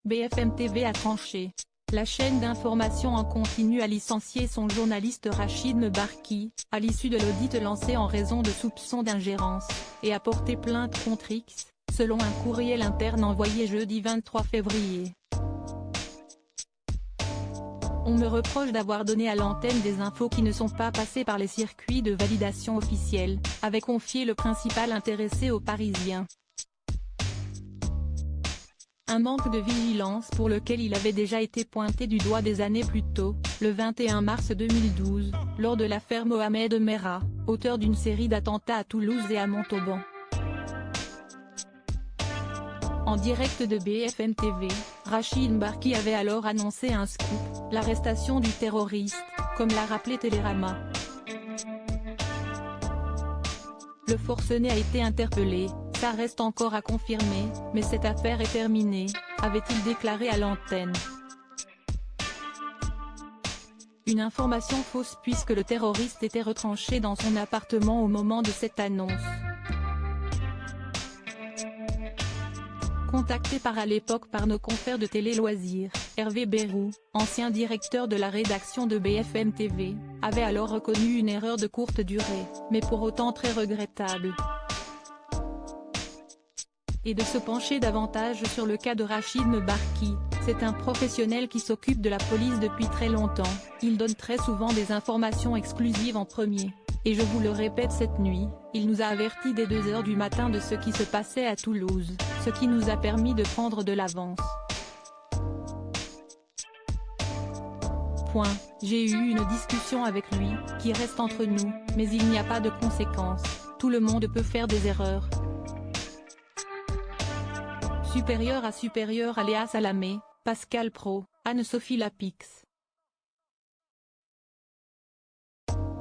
BFM TV a tranché. La chaîne d'information en continu a licencié son journaliste Rachid Mebarki, à l'issue de l'audit lancé en raison de soupçons d'ingérence, et a porté plainte contre X, selon un courriel interne envoyé jeudi 23 février. On me reproche d'avoir donné à l'antenne des infos qui ne sont pas passées par les circuits de validation officiels, avait confié le principal intéressé aux Parisiens. Un manque de vigilance pour lequel il avait déjà été pointé du doigt des années plus tôt, le 21 mars 2012, lors de l'affaire Mohamed Merah, auteur d'une série d'attentats à Toulouse et à Montauban. En direct de BFM TV, Rachid Mebarki avait alors annoncé un scoop, l'arrestation du terroriste, comme l'a rappelé Télérama. Le forcené a été interpellé, ça reste encore à confirmer, mais cette affaire est terminée, avait-il déclaré à l'antenne. Une information fausse puisque le terroriste était retranché dans son appartement au moment de cette annonce. Contacté à l'époque par nos confrères de Télé Loisirs, Hervé Bérou, ancien directeur de la rédaction de BFM TV, avait alors reconnu une erreur de courte durée, mais pour autant très regrettable. Et de se pencher davantage sur le cas de Rachid Mebarki, c'est un professionnel qui s'occupe de la police depuis très longtemps, il donne très souvent des informations exclusives en premier. Et je vous le répète cette nuit, il nous a avertis dès 2 h du matin de ce qui se passait à Toulouse, ce qui nous a permis de prendre de l'avance. J'ai eu une discussion avec lui, qui reste entre nous, mais il n'y a pas de conséquences, tout le monde peut faire des erreurs. Supérieur à Léa Salamé, Pascal Praud, Anne-Sophie Lapix.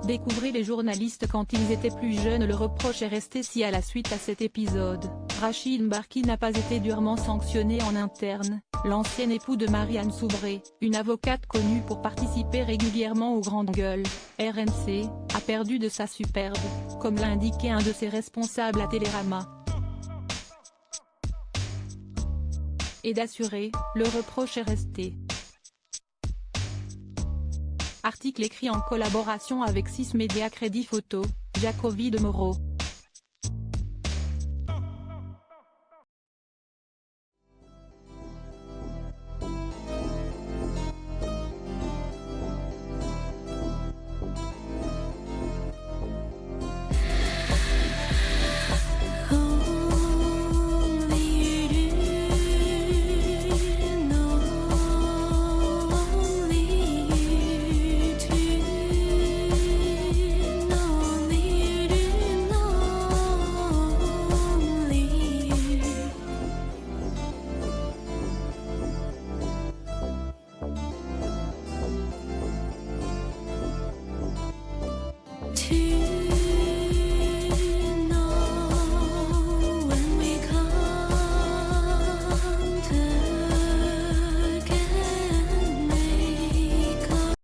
Découvrez les journalistes quand ils étaient plus jeunes. Le reproche est resté si à la suite à cet épisode, Rachid Mebarki n'a pas été durement sanctionné en interne. L'ancien époux de Marianne Soubré, une avocate connue pour participer régulièrement aux grandes gueules, RMC, a perdu de sa superbe, comme l'a indiqué un de ses responsables à Télérama. Et d'assurer, le reproche est resté. Article écrit en collaboration avec 6 médias Crédit Photo, Jacobi de Moreau.